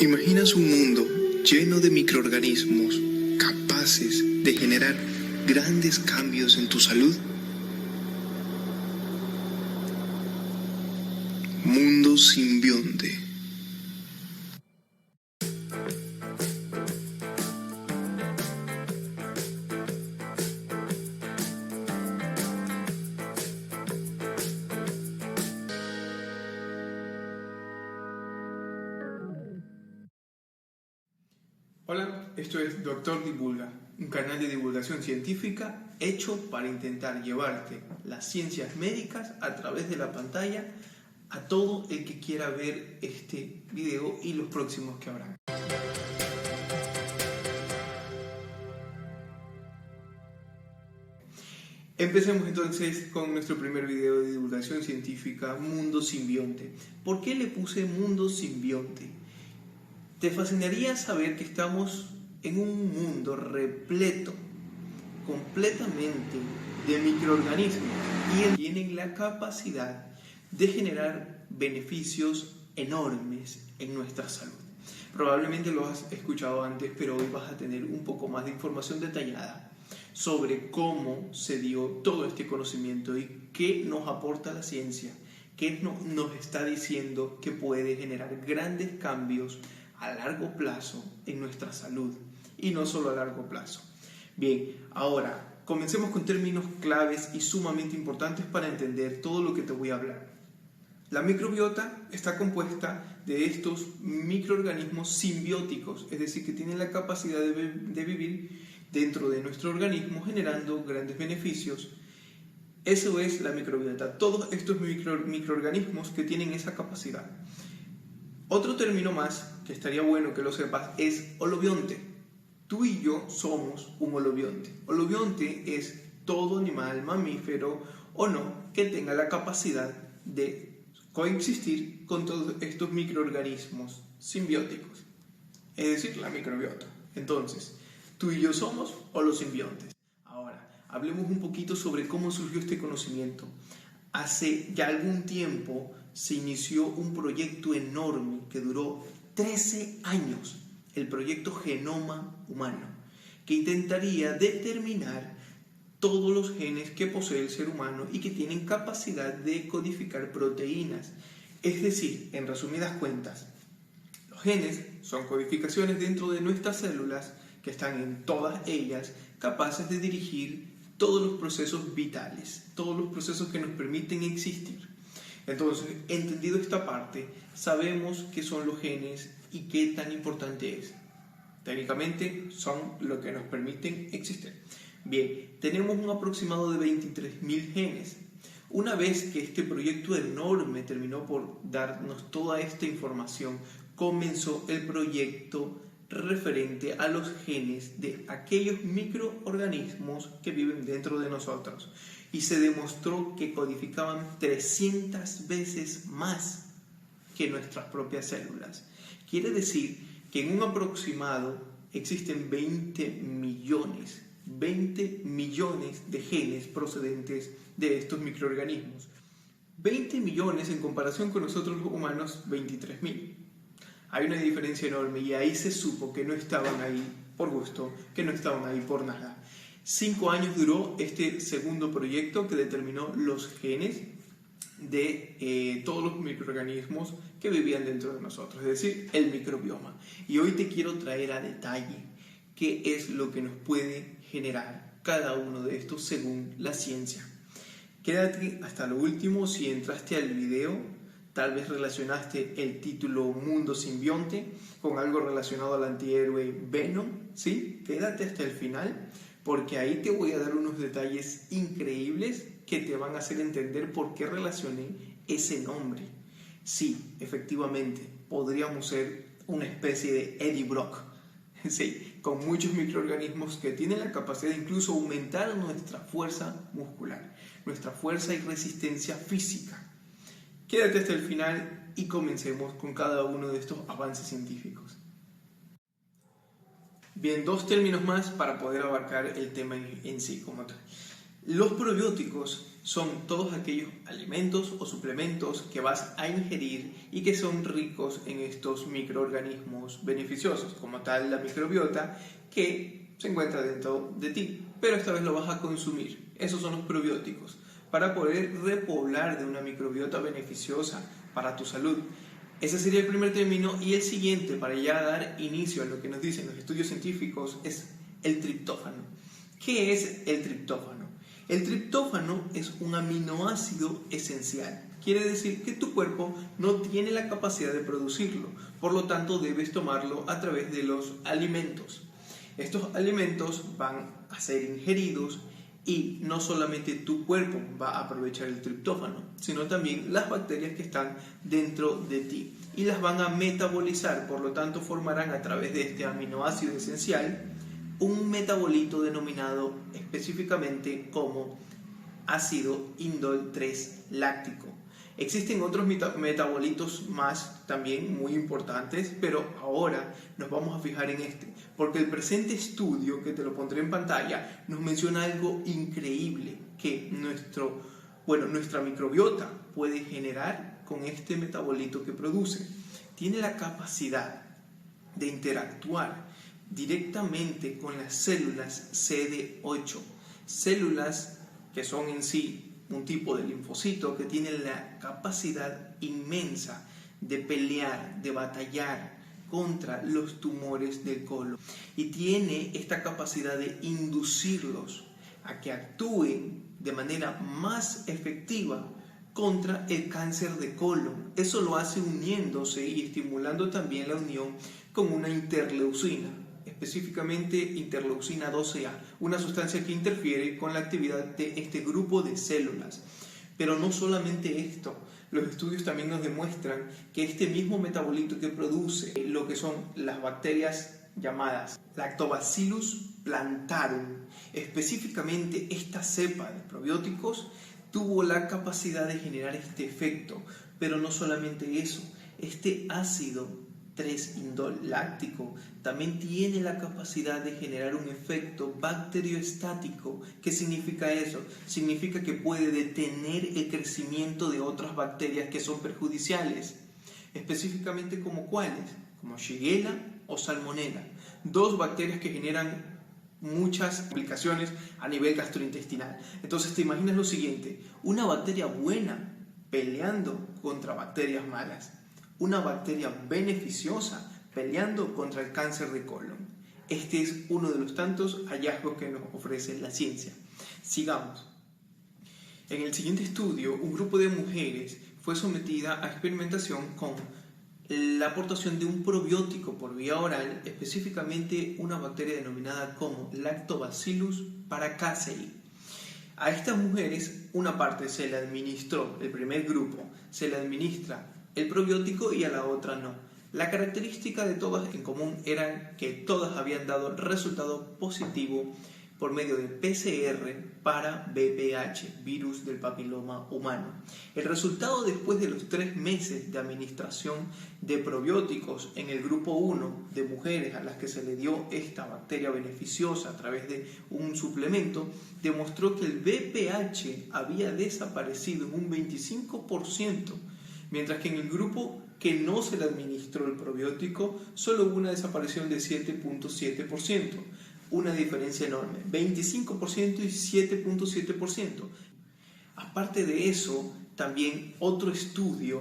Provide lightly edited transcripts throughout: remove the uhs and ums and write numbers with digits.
¿Imaginas un mundo lleno de microorganismos capaces de generar grandes cambios en tu salud? Mundo simbionte. Hola, esto es Doctor Divulga, un canal de divulgación científica hecho para intentar llevarte las ciencias médicas a través de la pantalla a todo el que quiera ver este video y los próximos que habrán. Empecemos entonces con nuestro primer video de divulgación científica, Mundo Simbionte. ¿Por qué le puse Mundo Simbionte? Te fascinaría saber que estamos en un mundo repleto completamente de microorganismos y tienen la capacidad de generar beneficios enormes en nuestra salud. Probablemente lo has escuchado antes, pero hoy vas a tener un poco más de información detallada sobre cómo se dio todo este conocimiento y qué nos aporta la ciencia, qué nos está diciendo que puede generar grandes cambios a largo plazo en nuestra salud y no solo a largo plazo. Bien, ahora comencemos con términos claves y sumamente importantes para entender todo lo que te voy a hablar. La microbiota está compuesta de estos microorganismos simbióticos, es decir, que tienen la capacidad de vivir dentro de nuestro organismo generando grandes beneficios. Eso es la microbiota, todos estos microorganismos que tienen esa capacidad. Otro término más, que estaría bueno que lo sepas, es holobionte. Tú y yo somos un holobionte. Holobionte es todo animal, mamífero o no, que tenga la capacidad de coexistir con todos estos microorganismos simbióticos. Es decir, la microbiota. Entonces, tú y yo somos holosimbiontes. Ahora, hablemos un poquito sobre cómo surgió este conocimiento. Hace ya algún tiempo se inició un proyecto enorme que duró 13 años, el proyecto Genoma Humano, que intentaría determinar todos los genes que posee el ser humano y que tienen capacidad de codificar proteínas. Es decir, en resumidas cuentas, los genes son codificaciones dentro de nuestras células que están en todas ellas capaces de dirigir todos los procesos vitales, todos los procesos que nos permiten existir. Entonces, entendido esta parte, sabemos qué son los genes y qué tan importante es. Técnicamente son lo que nos permiten existir. Bien, tenemos un aproximado de 23.000 genes. Una vez que este proyecto enorme terminó por darnos toda esta información, comenzó el proyecto referente a los genes de aquellos microorganismos que viven dentro de nosotros y se demostró que codificaban 300 veces más que nuestras propias células. Quiere decir que en un aproximado existen 20 millones de genes procedentes de estos microorganismos. 20 millones en comparación con nosotros los humanos, 23.000. Hay una diferencia enorme y ahí se supo que no estaban ahí por gusto, que no estaban ahí por nada. 5 años duró este segundo proyecto que determinó los genes de todos los microorganismos que vivían dentro de nosotros, es decir, el microbioma. Y hoy te quiero traer a detalle qué es lo que nos puede generar cada uno de estos según la ciencia. Quédate hasta lo último. Si entraste al video, tal vez relacionaste el título Mundo Simbionte con algo relacionado al antihéroe Venom, ¿sí? Quédate hasta el final porque ahí te voy a dar unos detalles increíbles que te van a hacer entender por qué relacioné ese nombre. Sí, efectivamente, podríamos ser una especie de Eddie Brock, ¿sí? Con muchos microorganismos que tienen la capacidad de incluso aumentar nuestra fuerza muscular, nuestra fuerza y resistencia física. Quédate hasta el final y comencemos con cada uno de estos avances científicos. Bien, 2 términos más para poder abarcar el tema en sí como tal. Los probióticos son todos aquellos alimentos o suplementos que vas a ingerir y que son ricos en estos microorganismos beneficiosos, como tal la microbiota que se encuentra dentro de ti, pero esta vez lo vas a consumir. Esos son los probióticos, para poder repoblar de una microbiota beneficiosa para tu salud. Ese sería el primer término, y el siguiente, para ya dar inicio a lo que nos dicen los estudios científicos, es el triptófano. ¿Qué es el triptófano? El triptófano es un aminoácido esencial. Quiere decir que tu cuerpo no tiene la capacidad de producirlo, por lo tanto debes tomarlo a través de los alimentos. Estos alimentos van a ser ingeridos y no solamente tu cuerpo va a aprovechar el triptófano, sino también las bacterias que están dentro de ti y las van a metabolizar, por lo tanto formarán a través de este aminoácido esencial un metabolito denominado específicamente como ácido indol 3 láctico. Existen otros metabolitos más también muy importantes, pero ahora nos vamos a fijar en este, porque el presente estudio, que te lo pondré en pantalla, nos menciona algo increíble que nuestra microbiota puede generar con este metabolito que produce. Tiene la capacidad de interactuar directamente con las células CD8, células que son en sí un tipo de linfocito que tiene la capacidad inmensa de pelear, de batallar contra los tumores del colon, y tiene esta capacidad de inducirlos a que actúen de manera más efectiva contra el cáncer de colon. Eso lo hace uniéndose y estimulando también la unión con una interleucina, específicamente interleucina 12A, una sustancia que interfiere con la actividad de este grupo de células. Pero no solamente esto, los estudios también nos demuestran que este mismo metabolito que produce lo que son las bacterias llamadas Lactobacillus plantarum, específicamente esta cepa de probióticos, tuvo la capacidad de generar este efecto. Pero no solamente eso, este ácido 3-indol láctico también tiene la capacidad de generar un efecto bacteriostático. ¿Qué significa eso? Significa que puede detener el crecimiento de otras bacterias que son perjudiciales, específicamente como cuáles, como Shigella o Salmonella, dos bacterias que generan muchas complicaciones a nivel gastrointestinal. Entonces te imaginas lo siguiente: una bacteria buena peleando contra bacterias malas, una bacteria beneficiosa peleando contra el cáncer de colon. Este es uno de los tantos hallazgos que nos ofrece la ciencia. Sigamos. En el siguiente estudio, un grupo de mujeres fue sometida a experimentación con la aportación de un probiótico por vía oral, específicamente una bacteria denominada como Lactobacillus paracasei. A estas mujeres una parte se le administró, el primer grupo se le administra el probiótico y a la otra no. La característica de todas en común era que todas habían dado resultado positivo por medio de PCR para VPH, virus del papiloma humano. El resultado después de los 3 meses de administración de probióticos en el grupo 1 de mujeres a las que se le dio esta bacteria beneficiosa a través de un suplemento, demostró que el VPH había desaparecido en un 25%, mientras que en el grupo que no se le administró el probiótico solo hubo una desaparición de 7.7%. Una diferencia enorme, 25% y 7.7%. Aparte de eso, también otro estudio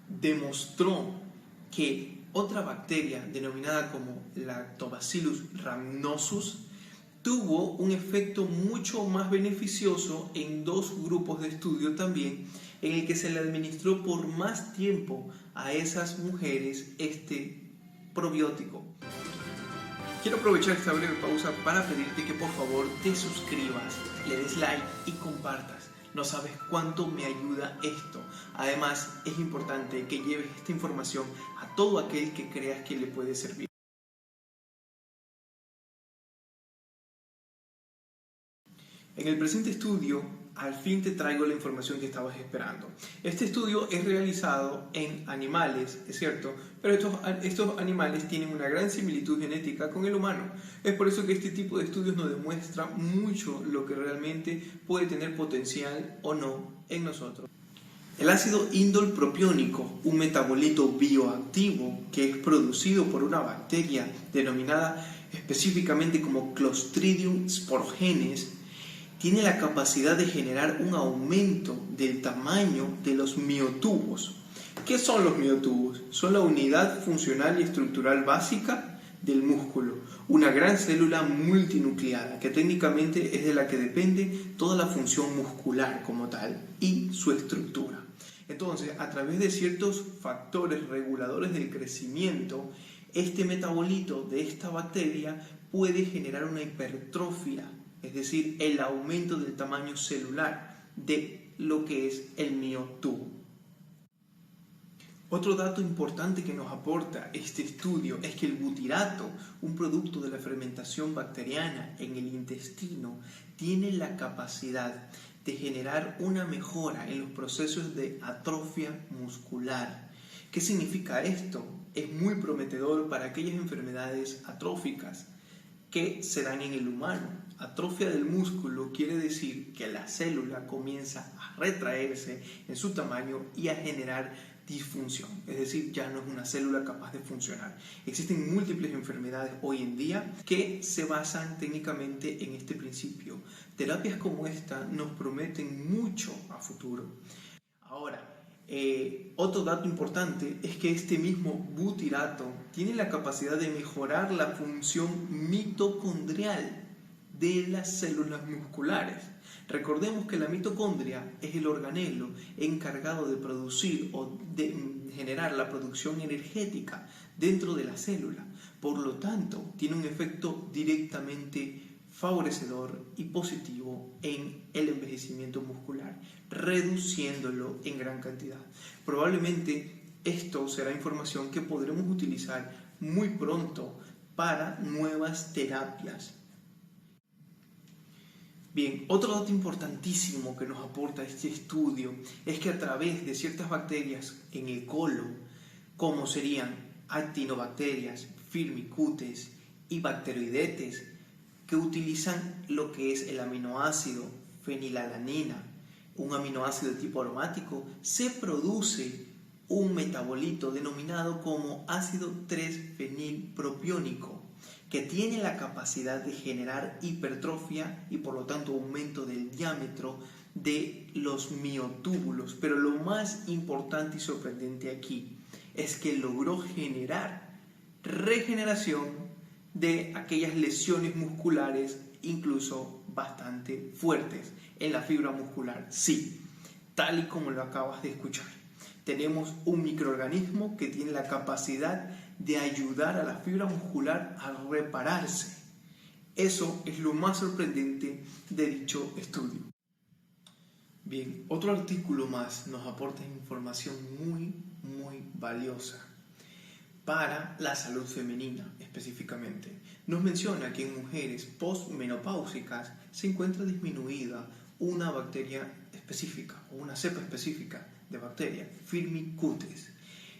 demostró que otra bacteria denominada como Lactobacillus rhamnosus tuvo un efecto mucho más beneficioso en 2 grupos de estudio también, en el que se le administró por más tiempo a esas mujeres este probiótico. Quiero aprovechar esta breve pausa para pedirte que por favor te suscribas, le des like y compartas. No sabes cuánto me ayuda esto. Además, es importante que lleves esta información a todo aquel que creas que le puede servir. En el presente estudio, al fin te traigo la información que estabas esperando. Este estudio es realizado en animales, es cierto, pero estos animales tienen una gran similitud genética con el humano. Es por eso que este tipo de estudios nos demuestra mucho lo que realmente puede tener potencial o no en nosotros. El ácido indol propiónico, un metabolito bioactivo que es producido por una bacteria denominada específicamente como Clostridium sporogenes, tiene la capacidad de generar un aumento del tamaño de los miotubos. ¿Qué son los miotubos? Son la unidad funcional y estructural básica del músculo, una gran célula multinucleada que técnicamente es de la que depende toda la función muscular como tal y su estructura. Entonces, a través de ciertos factores reguladores del crecimiento, este metabolito de esta bacteria puede generar una hipertrofia, es decir, el aumento del tamaño celular de lo que es el miotubo. Otro dato importante que nos aporta este estudio es que el butirato, un producto de la fermentación bacteriana en el intestino, tiene la capacidad de generar una mejora en los procesos de atrofia muscular. ¿Qué significa esto? Es muy prometedor para aquellas enfermedades atróficas que se dan en el humano. Atrofia del músculo quiere decir que la célula comienza a retraerse en su tamaño y a generar disfunción, es decir, ya no es una célula capaz de funcionar. Existen múltiples enfermedades hoy en día que se basan técnicamente en este principio. Terapias como esta nos prometen mucho a futuro. Ahora, otro dato importante es que este mismo butirato tiene la capacidad de mejorar la función mitocondrial de las células musculares. Recordemos que la mitocondria es el organelo encargado de producir o de generar la producción energética dentro de la célula. Por lo tanto, tiene un efecto directamente favorecedor y positivo en el envejecimiento muscular, reduciéndolo en gran cantidad. Probablemente esto será información que podremos utilizar muy pronto para nuevas terapias. Bien, otro dato importantísimo que nos aporta este estudio es que a través de ciertas bacterias en el colon, como serían actinobacterias, firmicutes y bacteroidetes, que utilizan lo que es el aminoácido fenilalanina, un aminoácido de tipo aromático, se produce un metabolito denominado como ácido 3-fenilpropiónico, que tiene la capacidad de generar hipertrofia y por lo tanto aumento del diámetro de los miotúbulos. Pero lo más importante y sorprendente aquí es que logró generar regeneración de aquellas lesiones musculares, incluso bastante fuertes en la fibra muscular. Sí, tal y como lo acabas de escuchar. Tenemos un microorganismo que tiene la capacidad de ayudar a la fibra muscular a repararse. Eso es lo más sorprendente de dicho estudio. Bien, otro artículo más nos aporta información muy valiosa para la salud femenina específicamente. Nos menciona que en mujeres postmenopáusicas se encuentra disminuida una bacteria específica o una cepa específica de bacteria, Firmicutes.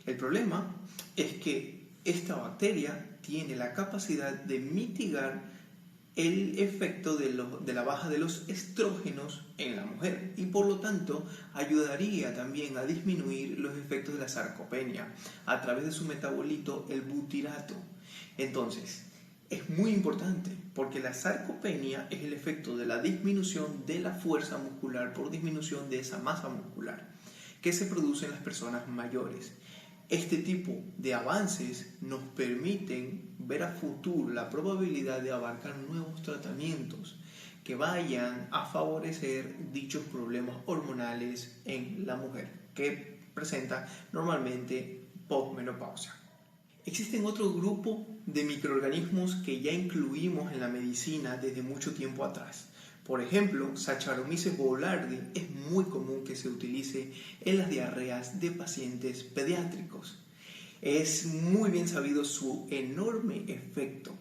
El problema es que esta bacteria tiene la capacidad de mitigar el efecto de la baja de los estrógenos en la mujer y por lo tanto ayudaría también a disminuir los efectos de la sarcopenia a través de su metabolito, el butirato. Entonces, es muy importante porque la sarcopenia es el efecto de la disminución de la fuerza muscular por disminución de esa masa muscular que se produce en las personas mayores. Este tipo de avances nos permiten ver a futuro la probabilidad de abarcar nuevos tratamientos que vayan a favorecer dichos problemas hormonales en la mujer que presenta normalmente posmenopausia. Existen otro grupo de microorganismos que ya incluimos en la medicina desde mucho tiempo atrás. Por ejemplo, Saccharomyces boulardii es muy común que se utilice en las diarreas de pacientes pediátricos. Es muy bien sabido su enorme efecto.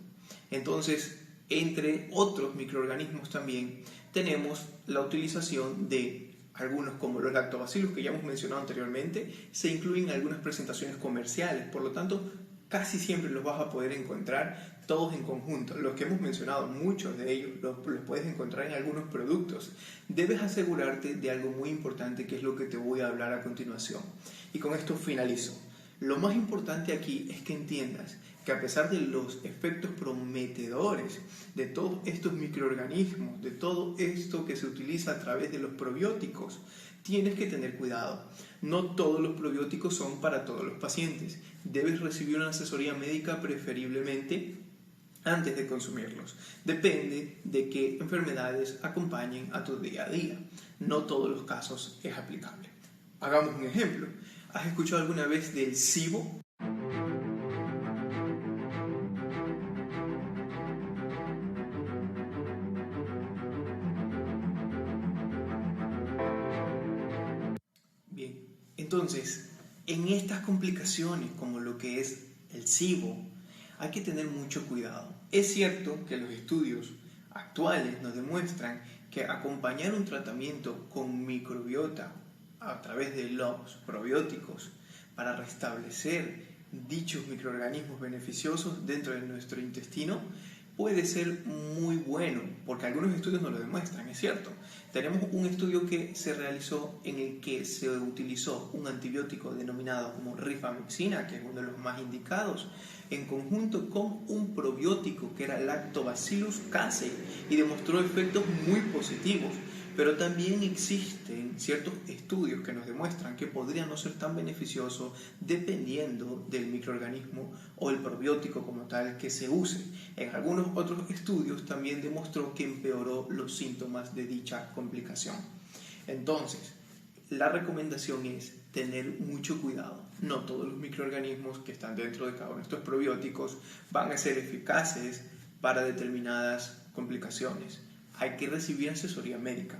Entonces, entre otros microorganismos también, tenemos la utilización de algunos como los lactobacillus que ya hemos mencionado anteriormente, se incluyen en algunas presentaciones comerciales, por lo tanto casi siempre los vas a poder encontrar todos en conjunto. Los que hemos mencionado, muchos de ellos los puedes encontrar en algunos productos. Debes asegurarte de algo muy importante, que es lo que te voy a hablar a continuación. Y con esto finalizo. Lo más importante aquí es que entiendas que a pesar de los efectos prometedores de todos estos microorganismos, de todo esto que se utiliza a través de los probióticos, tienes que tener cuidado. No todos los probióticos son para todos los pacientes. Debes recibir una asesoría médica preferiblemente antes de consumirlos. Depende de qué enfermedades acompañen a tu día a día. No todos los casos es aplicable. Hagamos un ejemplo. ¿Has escuchado alguna vez del SIBO? Bien, entonces, en estas complicaciones como lo que es el SIBO, hay que tener mucho cuidado. Es cierto que los estudios actuales nos demuestran que acompañar un tratamiento con microbiota a través de los probióticos para restablecer dichos microorganismos beneficiosos dentro de nuestro intestino puede ser muy bueno, porque algunos estudios nos lo demuestran, es cierto. Tenemos un estudio que se realizó en el que se utilizó un antibiótico denominado como rifamycina, que es uno de los más indicados, en conjunto con un probiótico que era Lactobacillus casei, y demostró efectos muy positivos. Pero también existen ciertos estudios que nos demuestran que podría no ser tan beneficioso dependiendo del microorganismo o el probiótico como tal que se use. En algunos otros estudios también demostró que empeoró los síntomas de dicha complicación. Entonces, la recomendación es tener mucho cuidado. No todos los microorganismos que están dentro de cada uno de estos probióticos van a ser eficaces para determinadas complicaciones. Hay que recibir asesoría médica.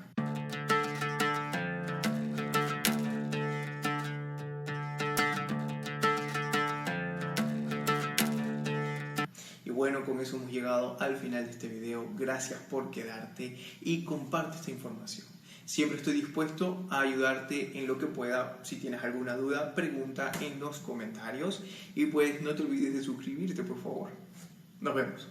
Y bueno, con eso hemos llegado al final de este video. Gracias por quedarte y comparte esta información. Siempre estoy dispuesto a ayudarte en lo que pueda. Si tienes alguna duda, pregunta en los comentarios. Y pues no te olvides de suscribirte, por favor. Nos vemos.